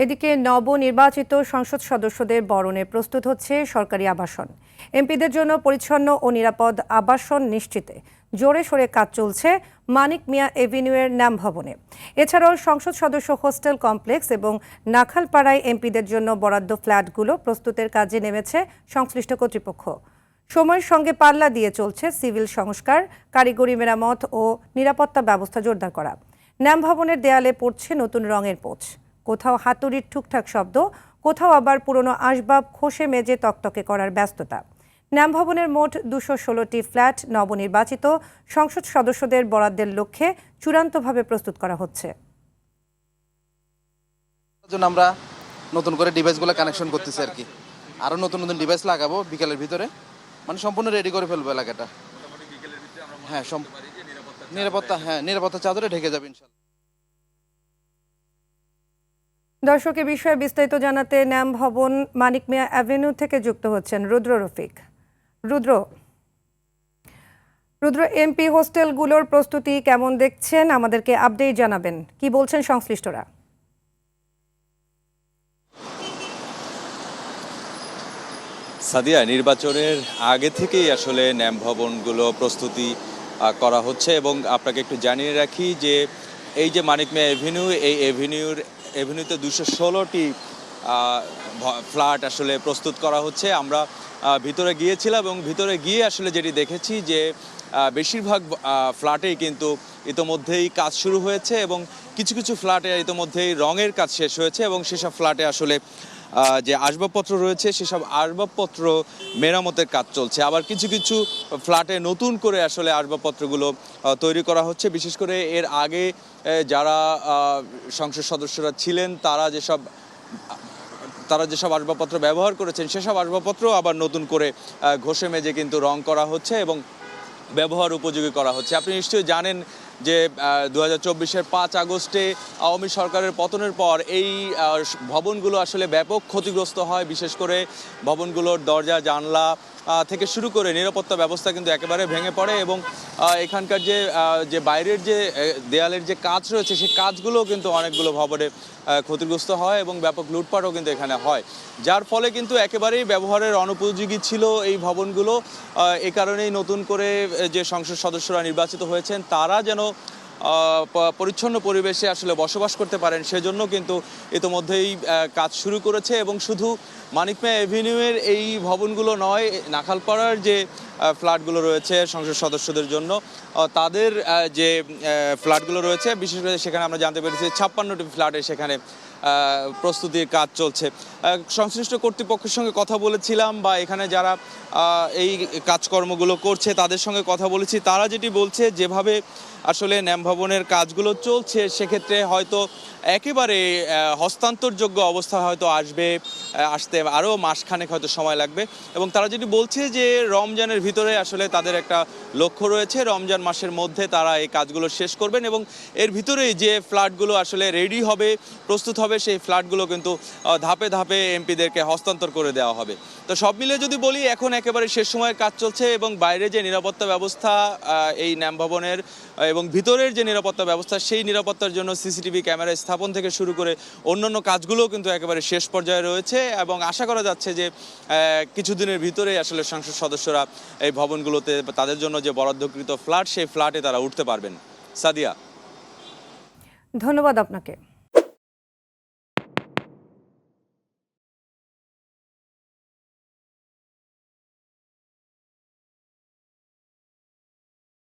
এদিকে নবনির্বাচিত সংসদ সদস্যদের বরণে প্রস্তুত হচ্ছে সরকারি আবাসন। এমপিদের জন্য পরিচ্ছন্ন ও নিরাপদ আবাসন নিশ্চিতে জোরে সোরে কাজ চলছে মানিক মিয়া এভিনিউয়ের ন্যাম ভবনে। এছাড়াও সংসদ সদস্য হোস্টেল কমপ্লেক্স এবং নাখালপাড়ায় এমপিদের জন্য বরাদ্দ ফ্ল্যাটগুলো প্রস্তুতের কাজে নেমেছে সংশ্লিষ্ট কর্তৃপক্ষ। সময়ের সঙ্গে পাল্লা দিয়ে চলছে সিভিল সংস্কার, কারিগরি মেরামত ও নিরাপত্তা ব্যবস্থা জোরদার করা। ন্যাম ভবনের দেয়ালে পড়ছে নতুন রঙের পোছ, কোথাও হাতুড়ির ঠুকঠাক শব্দ, কোথাও আবার পুরনো আসবাব খসে মেজে তকতকে করার ব্যস্ততা। ন্যাম ভবনের মোট ২১৬টি ফ্ল্যাট নবনির্বাচিত সংসদ সদস্যদের বরাদ্দের লক্ষ্যে চূড়ান্তভাবে প্রস্তুত করা হচ্ছে। আমরা নতুন করে ডিভাইসগুলো কানেকশন করতেছি আর কি, আরো নতুন নতুন ডিভাইস লাগাবো বিকেলের ভিতরে, মানে সম্পূর্ণ রেডি করে ফেলবো এলাকাটা। হ্যাঁ, নিরাপত্তা চাদরে ঢেকে যাবে ইনশাল্লাহ। দর্শক, এ বিষয়ে বিস্তারিত জানাতে ন্যাম ভবন মানিক মিয়া অ্যাভিনিউ থেকে যুক্ত হচ্ছেন রুদ্র রফিক। রুদ্র, এমপি হোস্টেলগুলোর প্রস্তুতি কেমন দেখছেন, আমাদেরকে আপডেট জানাবেন। কি বলছেন সংশ্লিষ্টরা? সাদিয়া, নির্বাচনের আগে থেকেই আসলে ন্যাম ভবনগুলো প্রস্তুতি করা হচ্ছে এবং আপনাকে একটু জানিয়ে রাখি যে এই যে মানিক মিয়া এভিনিউ, এই এভিনিউতে ২১৬টি ফ্ল্যাট আসলে প্রস্তুত করা হচ্ছে। আমরা ভিতরে গিয়েছিলাম এবং ভিতরে গিয়ে আসলে যেটি দেখেছি যে বেশিরভাগ ফ্ল্যাটেই কিন্তু ইতোমধ্যেই কাজ শুরু হয়েছে এবং কিছু কিছু ফ্ল্যাটে ইতোমধ্যেই রঙের কাজ শেষ হয়েছে এবং সেসব ফ্ল্যাটে আসলে যে আসবাবপত্র রয়েছে সেসব আসবাবপত্র মেরামতের কাজ চলছে। আবার কিছু কিছু ফ্ল্যাটে নতুন করে আসলে আসবাবপত্রগুলো তৈরি করা হচ্ছে। বিশেষ করে এর আগে যারা সংসদ সদস্যরা ছিলেন তারা যেসব আসবাবপত্র ব্যবহার করেছেন সেসব আসবাবপত্র আবার নতুন করে ঘষে মেজে কিন্তু রং করা হচ্ছে এবং ব্যবহার উপযোগী করা হচ্ছে। আপনি নিশ্চয়ই জানেন যে ২০২৪-এর ৫ আগস্টে আওয়ামী সরকারের পতনের পর এই ভবনগুলো আসলে ব্যাপক ক্ষতিগ্রস্ত হয়। বিশেষ করে ভবনগুলোর দরজা জানলা থেকে শুরু করে নিরাপত্তা ব্যবস্থা কিন্তু একেবারে ভেঙে পড়ে এবং এখানকার যে বাইরের যে দেয়ালের যে কাজ রয়েছে সেই কাজগুলো কিন্তু অনেকগুলো ভবনে ক্ষতিগ্রস্ত হয় এবং ব্যাপক লুটপাটও কিন্তু এখানে হয়, যার ফলে কিন্তু একেবারেই ব্যবহারের অনুপযোগী ছিল এই ভবনগুলো। এ কারণেই নতুন করে যে সংসদ সদস্যরা নির্বাচিত হয়েছেন তারা যেন পরিচ্ছন্ন পরিবেশে আসলে বসবাস করতে পারেন সেজন্য কিন্তু ইতোমধ্যেই কাজ শুরু করেছে এবং শুধু মানিক মিয়া এভিনিউয়ের এই ভবনগুলো নয়, নাখালপাড়ার যে ফ্ল্যাটগুলো রয়েছে সংসদ সদস্যদের জন্য তাদের যে ফ্ল্যাটগুলো রয়েছে, বিশেষ করে সেখানে আমরা জানতে পেরেছি ৫৬টি ফ্ল্যাটে সেখানে প্রস্তুতির কাজ চলছে। সংশ্লিষ্ট কর্তৃপক্ষের সঙ্গে কথা বলেছিলাম বা এখানে যারা এই কাজকর্মগুলো করছে তাদের সঙ্গে কথা বলেছি। তারা যেটি বলছে যেভাবে আসলে ন্যাম ভবনের কাজগুলো চলছে সেক্ষেত্রে হয়তো একেবারে হস্তান্তরযোগ্য অবস্থা হয়তো আসতে আরও মাসখানেক হয়তো সময় লাগবে এবং তারা যেটি বলছে যে রমজানের ভিতরে আসলে তাদের একটা লক্ষ্য রয়েছে, রমজান মাসের মধ্যে তারা এই কাজগুলো শেষ করবেন এবং এর ভিতরেই যে ফ্ল্যাটগুলো আসলে রেডি হবে, প্রস্তুত হবে, সেই ফ্ল্যাটগুলো কিন্তু ধাপে ধাপে এমপিদেরকে হস্তান্তর করে দেওয়া হবে। তো সব মিলে যদি বলি এখন একেবারে শেষ সময়ের কাজ চলছে এবং বাইরে যে নিরাপত্তা ব্যবস্থা এই ন্যাম ভবনের এবং ভিতরের যে নিরাপত্তা ব্যবস্থা সেই নিরাপত্তার জন্য সিসিটিভি ক্যামেরা স্থাপন থেকে শুরু করে অন্যান্য কাজগুলোও কিন্তু একেবারে শেষ পর্যায়ে রয়েছে এবং আশা করা যাচ্ছে যে কিছুদিনের ভিতরেই আসলে সংসদ সদস্যরা এই ভবনগুলোতে তাদের জন্য যে বরাদ্দকৃত ফ্ল্যাট সেই ফ্ল্যাটে তারা উঠতে পারবেন। সাদিয়া, ধন্যবাদ আপনাকে।